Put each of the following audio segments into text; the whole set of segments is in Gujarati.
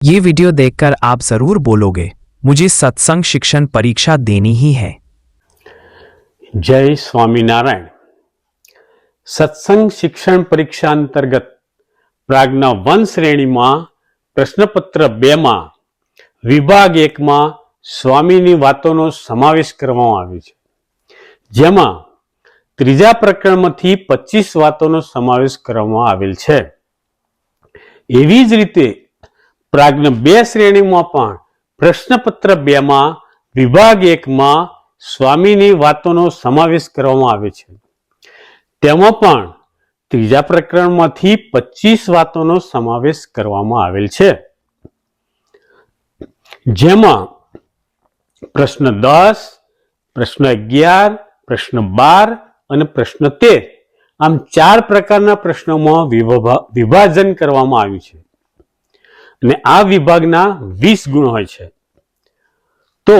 ये वीडियो देखकर आप जरूर बोलोगे, मुझे सत्संग शिक्षण परीक्षा देनी ही है। जय स्वामीनारायण। सत्संग शिक्षण परीक्षा अंतर्गत प्राज्ञा 1 श्रेणीમાં પ્રશ્નપત્ર 2માં વિભાગ 1માં સ્વામીની વાતોનો સમાવેશ કરવામાં આવ્યો છે, જેમાં ત્રીજા પ્રકરણમાંથી 25 વાતોનો સમાવેશ કરવામાં આવેલ છે। એવી જ રીતે प्राज्ञा 2 श्रेणीમાં પણ પ્રશ્નપત્ર 2માં વિભાગ 1માં સ્વામીની વાતોનો સમાવેશ કરવામાં આવે છે। તેમાં પણ ત્રીજા પ્રકરણમાંથી 25 વાતોનો સમાવેશ કરવામાં આવેલ છે, જેમાં પ્રશ્ન 10, પ્રશ્ન 11, પ્રશ્ન 12 અને પ્રશ્ન 13 આમ 4 પ્રકારના પ્રશ્નોમાં વિભાજન કરવામાં આવ્યું છે અને આ વિભાગના 20 ગુણ હોય છે। તો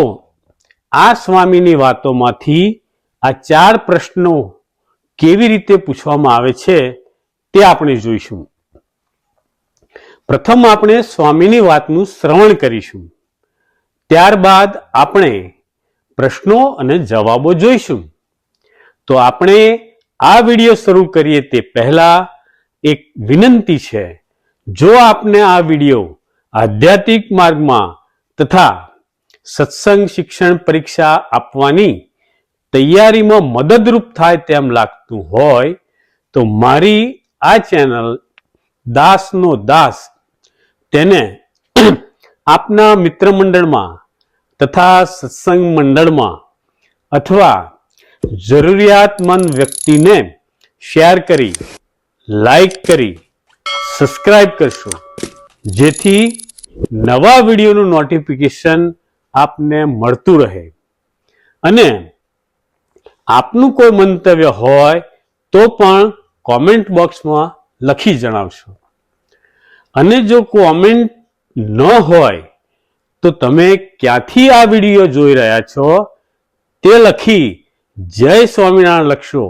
આ સ્વામીની વાતોમાંથી આ 4 પ્રશ્નો કેવી રીતે પૂછવામાં આવે છે તે આપણે જોઈશું। પ્રથમ આપણે સ્વામીની વાતનું શ્રવણ કરીશું, ત્યારબાદ આપણે પ્રશ્નો અને જવાબો જોઈશું। તો આપણે આ વિડિયો શરૂ કરીએ તે પહેલા એક વિનંતી છે, જો આપને આ વિડિયો આધ્યાત્મિક માર્ગમાં તથા સત્સંગ શિક્ષણ પરીક્ષા આપવાની તૈયારીમાં મદદરૂપ થાય તેમ લાગતું હોય તો મારી આ ચેનલ દાસનો દાસ તેને આપના મિત્ર મંડળમાં તથા સત્સંગ મંડળમાં અથવા જરૂરિયાતમંદ વ્યક્તિને શેર કરી, લાઈક કરી, સબસ્ક્રાઇબ કરશો, જેથી નવા વિડીયોનું નોટિફિકેશન આપને મળતું રહે। અને આપનું કોઈ મંતવ્ય હોય તો પણ કોમેન્ટ બોક્સમાં લખી જણાવશો। અને જો કોમેન્ટ ન હોય તો તમે ક્યાંથી આ વિડીયો જોઈ રહ્યા છો તે લખી જય સ્વામિનારાયણ લખશો,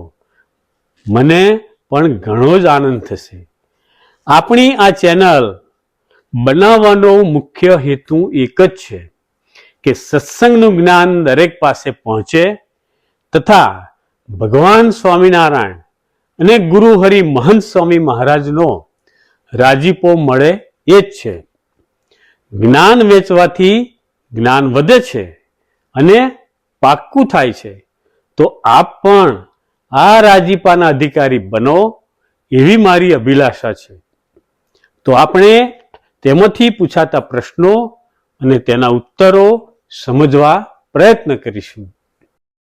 મને પણ ઘણો જ આનંદ થશે। આપણી આ ચેનલ બનાવવાનો મુખ્ય હેતુ એક જ છે કે સત્સંગનું જ્ઞાન દરેક પાસે પહોંચે તથા ભગવાન સ્વામિનારાયણ અને ગુરુ હરિ મહંત સ્વામી મહારાજનો રાજીપો મળે એ જ છે। જ્ઞાન વેચવાથી જ્ઞાન વધે છે અને પાક્કું થાય છે। તો આપ પણ આ રાજીપાના અધિકારી બનો એવી મારી અભિલાષા છે। તો આપણે તેમાંથી પૂછાતા પ્રશ્નો અને તેના ઉત્તરો સમજવા પ્રયત્ન કરીશું।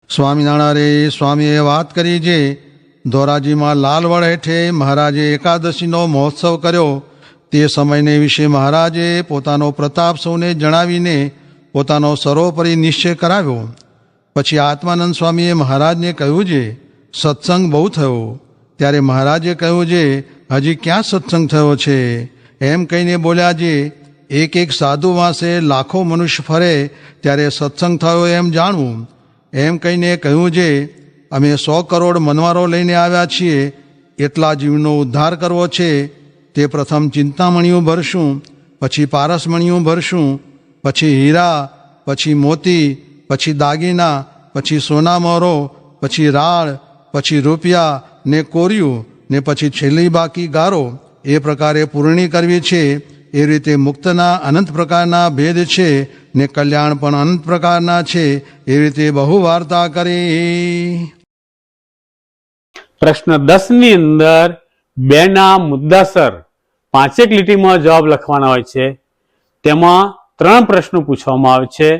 સ્વામિનારાયણ સ્વામીએ વાત કરી જે ધોરાજીમાં લાલવડ હેઠે મહારાજે એકાદશીનો મહોત્સવ કર્યો તે સમયને વિશે મહારાજે પોતાનો પ્રતાપ સૌને જણાવીને પોતાનો સર્વોપરી નિશ્ચય કરાવ્યો। પછી આત્માનંદ સ્વામીએ મહારાજને કહ્યું છે સત્સંગ બહુ થયો। ત્યારે મહારાજે કહ્યું છે હજી ક્યાં સત્સંગ થયો છે એમ કહીને બોલ્યા છે એક એક સાધુ વાંસે લાખો મનુષ્ય ફરે ત્યારે સત્સંગ થયો એમ જાણવું। એમ કહીને કહ્યું છે અમે 100 કરોડ મનવારો લઈને આવ્યા છીએ, એટલા જીવનો ઉદ્ધાર કરવો છે તે પ્રથમ ચિંતામણીઓ ભરશું, પછી પારસમણીઓ ભરશું, પછી હીરા, પછી મોતી, પછી દાગીના, પછી સોનામોહરો, પછી રાળ, પછી રૂપિયા ને કોર્યું ને પછી છેલ્લી બાકી ગારો, એ પ્રકારે પૂર્ણી કરવી છે। એ રીતે મુક્તના અનંત પ્રકારના ભેદ છે ને કલ્યાણ પણ અનંત પ્રકારના છે, એ રીતે બહુ વાર્તા કરી। પ્રશ્ન 10 ની અંદર 2 ના મુદ્દાસર 5 લીટીમાં જવાબ લખવાના હોય છે। તેમાં 3 પ્રશ્નો પૂછવામાં આવે છે।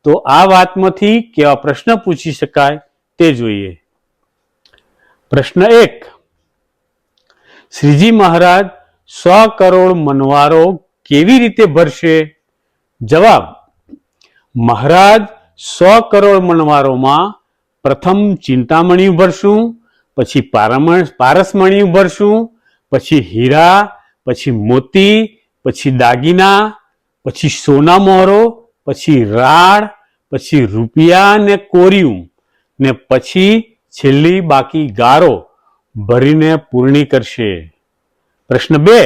તો આ વાતમાંથી કેવા પ્રશ્ન પૂછી શકાય તે જોઈએ। પ્રશ્ન 1, શ્રીજી મહારાજ 100 કરોડ મનવારો કેવી રીતે ભરશે? જવાબ, મહારાજ 100 કરોડ મનવારોમાં પ્રથમ ચિંતામણી ભરશું, પછી પારસમણી ભરશું, પછી હીરા, પછી મોતી, પછી દાગીના, પછી સોના મોહરો, પછી રાળ, પછી રૂપિયા ને કોર્યું ને પછી છેલ્લી બાકી ગારો ભરીને પૂર્ણી કરશે। પ્રશ્ન 2,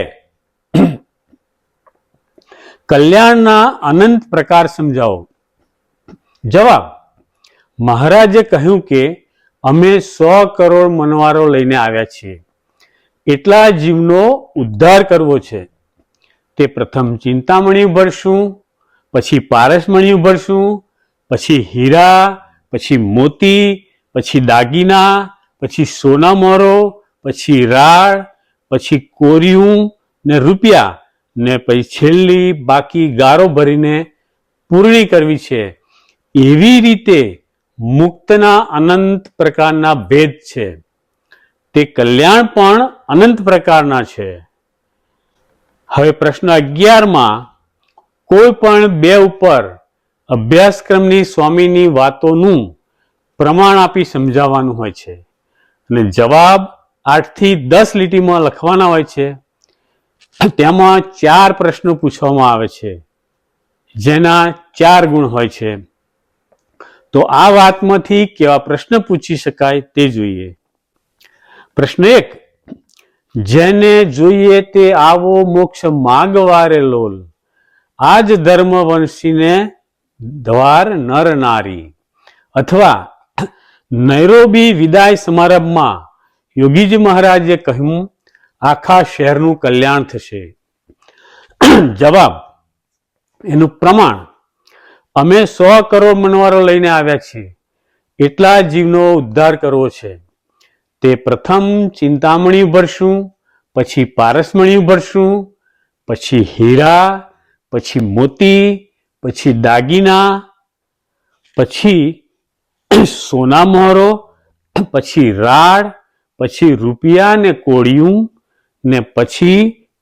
કલ્યાણના અનંત પ્રકાર સમજાવો. જવાબ: મહારાજે કહ્યું કે અમે 100 કરોડ મનવારો લઈને આવ્યા છીએ. એટલા જીવનો ઉદ્ધાર કરવો છે. તે પ્રથમ ચિંતામણી ભરશું, પછી પારસમણી ભરશું, પછી હીરા, પછી મોતી, પછી દાગીના, પછી સોના મોરો, પછી રાળ, પછી કોરિયું ને રૂપિયા ને પછી છેલ્લી બાકી ગારો ભરીને પૂર્ણી કરવી છે. એવી રીતે મુક્તના અનંત પ્રકારના ભેદ છે. તે કલ્યાણ પણ અનંત પ્રકારના છે. હવે પ્રશ્ન 11માં કોઈ પણ બે ઉપર અભ્યાસક્રમની સ્વામીની વાતોનું પ્રમાણ આપી સમજાવવાનું હોય છે અને જવાબ 8 થી 10 લીટીમાં લખવાના હોય છે. તેમાં 4 પ્રશ્નો પૂછવામાં આવે છે જેના 4 ગુણ હોય છે. તો આ વાતમાંથી કેવા પ્રશ્ન પૂછી શકાય તે જોઈએ. પ્રશ્ન 1: જેને જોઈએ તે આવો મોક્ષ માગવારે લોલ, આજ ધર્મવંશીને દ્વાર નર નારી. અથવા નૈરોબી વિદાય સમારંભમાં યોગીજી મહારાજે કહ્યું આખા શહેરનું કલ્યાણ થશે. જવાબ: એનું પ્રમાણ: અમે 100 કરોડ મનવારો લઈને આવ્યા છીએ. એટલા જીવનો ઉદ્ધાર કરવો છે. તે પ્રથમ ચિંતામણી ભરશું, પછી પારસમણી ભરશું, પછી હીરા, પછી મોતી, પછી દાગીના, પછી સોના મોહરો, પછી રાળ, પછી રૂપિયા ને કોડિયું ને પછી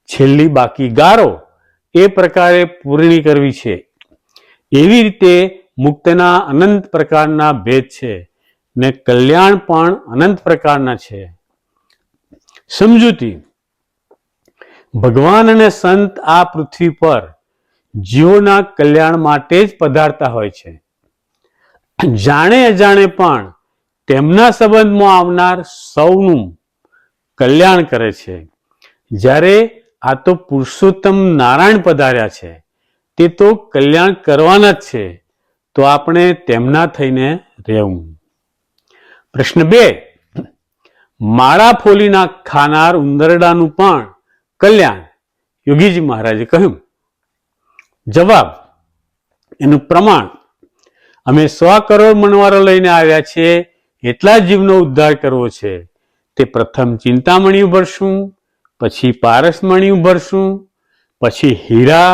છેલ્લી બાકી ગારો. એ પ્રકારે પૂર્ણી કરવી છે. એવી રીતે મુક્તના અનંત પ્રકારના ભેદ છે ને કલ્યાણ પણ અનંત પ્રકારના છે. સમજૂતી: ભગવાન અને સંત આ પૃથ્વી પર જીવોના કલ્યાણ માટે જ પધારતા હોય છે. જાણે અજાણે પણ તેમના સંબંધમાં આવનાર સૌનું કલ્યાણ કરે છે. જ્યારે આ તો પુરુષોત્તમ નારાયણ પધાર્યા છે, તે તો કલ્યાણ કરવાના જ છે, તો આપણે તેમના થઈને રહેવું. પ્રશ્ન 2: માળા ફોલી ખાનાર ઉંદરડાનું પણ કલ્યાણ યોગીજી મહારાજે કહ્યું. જવાબ: એનું પ્રમાણ: અમે 100 કરોડ મનવારો લઈને આવ્યા છીએ. એટલા જીવનો ઉદ્ધાર કરવો છે. તે પ્રથમ ચિંતામણી ભરશું, પછી પારસમણી ભરશું, પછી હીરા,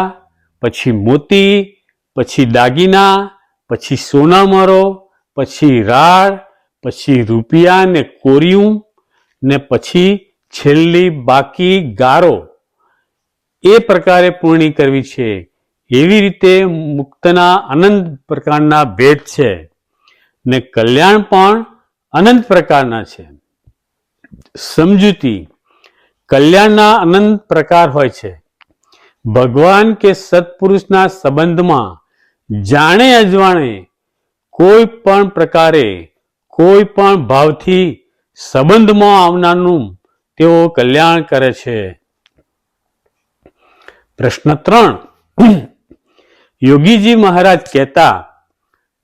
પછી મોતી, પછી દાગીના, પછી સોના મરો, પછી રાળ, પછી રૂપિયા ને કોરિયું ને પછી છેલ્લી બાકી ગારો. એ પ્રકારે પૂર્ણી કરવી છે. એવી રીતે મુક્તના અનંત પ્રકારના ભેદ છે ને કલ્યાણ પણ અનંત પ્રકારના છે. સમજૂતી: કલ્યાણના અનંત પ્રકાર હોય છે. ભગવાન કે સત્પુરુષના સંબંધમાં જાણે અજવાણે કોઈ પણ પ્રકારે કોઈ પણ ભાવથી સંબંધમાં આવનારનું તેઓ કલ્યાણ કરે છે. પ્રશ્ન 3: યોગીજી મહારાજ કહેતા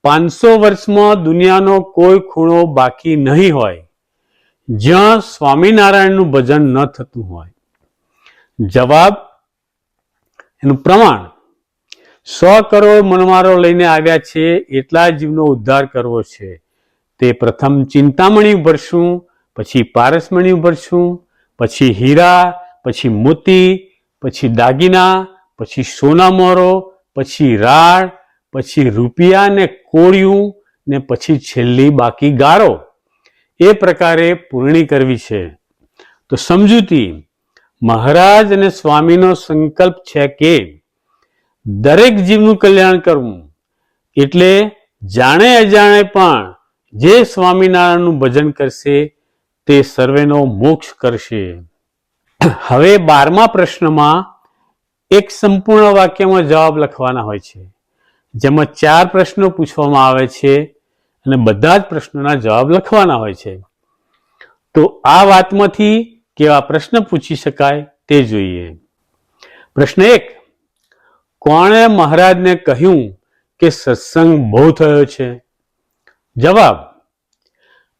500 વર્ષમાં દુનિયાનો કોઈ ખૂણો બાકી નહીં હોય જ્યાં સ્વામિનારાયણનું ભજન ન થતું હોય. જવાબ: એનું પ્રમાણ: 100 કરોડ મનવારો લઈને આવ્યા છે. એટલા જીવનો ઉદ્ધાર કરવો છે. તે પ્રથમ ચિંતામણી ભરશું, પછી પારસમણી ભરશું, પછી હીરા, પછી મોતી, પછી દાગીના, પછી સોના મોરો, પછી રાળ, પછી રૂપિયા ને કોડિયું ને પછી છેલ્લી બાકી ગારો. એ પ્રકારે પૂર્ણી કરવી છે. તો સમજૂતી: મહારાજ અને સ્વામીનો સંકલ્પ છે કે દરેક જીવનું કલ્યાણ કરવું. એટલે જાણે અજાણે પણ જે સ્વામિનારાયણનું ભજન કરશે તે સર્વેનો મોક્ષ કરશે. હવે 12મા પ્રશ્નમાં એક સંપૂર્ણ વાક્યમાં જવાબ લખવાના હોય છે, જેમાં 4 પ્રશ્નો પૂછવામાં આવે છે અને બધા જ પ્રશ્નોના જવાબ લખવાના હોય છે. તો આ વાતમાંથી કેવા પ્રશ્ન પૂછી શકાય તે જોઈએ. પ્રશ્ન 1: કોણે મહારાજને કહ્યું કે સત્સંગ બહુ થયો છે? જવાબ: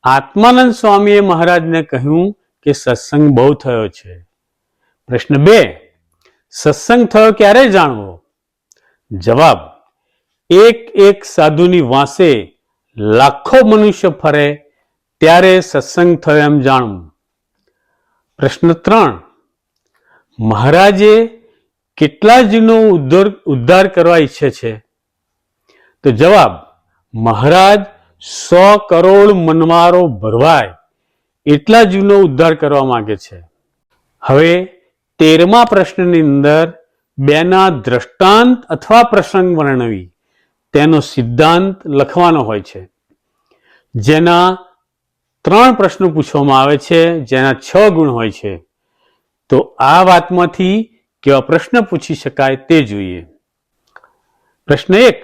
આત્માનંદ સ્વામીએ મહારાજને કહ્યું કે સત્સંગ બહુ થયો છે. પ્રશ્ન 2: સત્સંગ થયો ક્યારે જાણવો? જવાબ: એક એક સાધુની વાંસે લાખો મનુષ્ય ફરે ત્યારે સત્સંગ થયો એમ જાણવું. પ્રશ્ન 3: મહારાજે કેટલા જીવનો ઉદ્ધાર કરવા ઈચ્છે છે? તો જવાબ: મહારાજ 100 કરોડ મનવારો ભરવાય એટલા જીવનો ઉદ્ધાર કરવા માંગે છે. હવે 13મા પ્રશ્નની અંદર બેના દ્રષ્ટાંત અથવા પ્રસંગ વર્ણવી તેનો સિદ્ધાંત લખવાનો હોય છે. જેના 3 પ્રશ્નો પૂછવામાં આવે છે, જેના 6 ગુણ હોય છે. તો આ વાતમાંથી કેવા પ્રશ્ન પૂછી શકાય તે જોઈએ. પ્રશ્ન 1: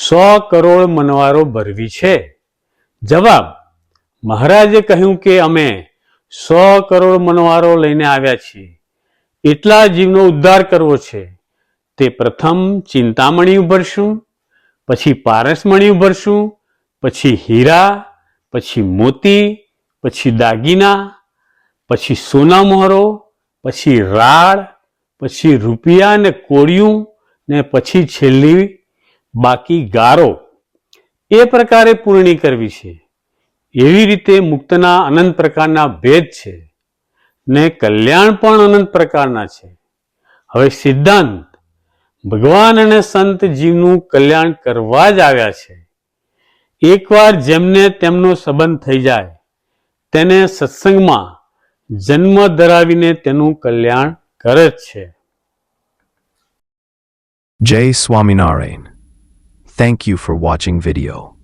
100 કરોડ મનવારો ભરવી છે. જવાબ: મહારાજે કહ્યું કે અમે 100 કરોડ મનવારો લઈને આવ્યા છીએ. એટલા જીવનો ઉદ્ધાર કરવો છે. તે પ્રથમ ચિંતામણી ભરશું, પછી પારસમણી ભરશું, પછી હીરા, પછી મોતી, પછી દાગીના, પછી સોના મોહરો, પછી રાળ, પછી રૂપિયા ને કોળિયું, ને પછી છેલ્લી બાકી ગારો. એ પ્રકારે પૂર્ણી કરવી છે. એવી રીતે મુક્તના અનંત પ્રકારના ભેદ છે ને કલ્યાણ પણ અનંત પ્રકારના છે. હવે સિદ્ધાંત: ભગવાન અને સંત જીવનું કલ્યાણ કરવા જ આવ્યા છે. એકવાર જેમને તેમનો સંબંધ થઈ જાય તેને સત્સંગમાં જન્મ ધરાવીને તેનું કલ્યાણ કરે જ છે. Jai Swaminarayan. Thank you for watching video.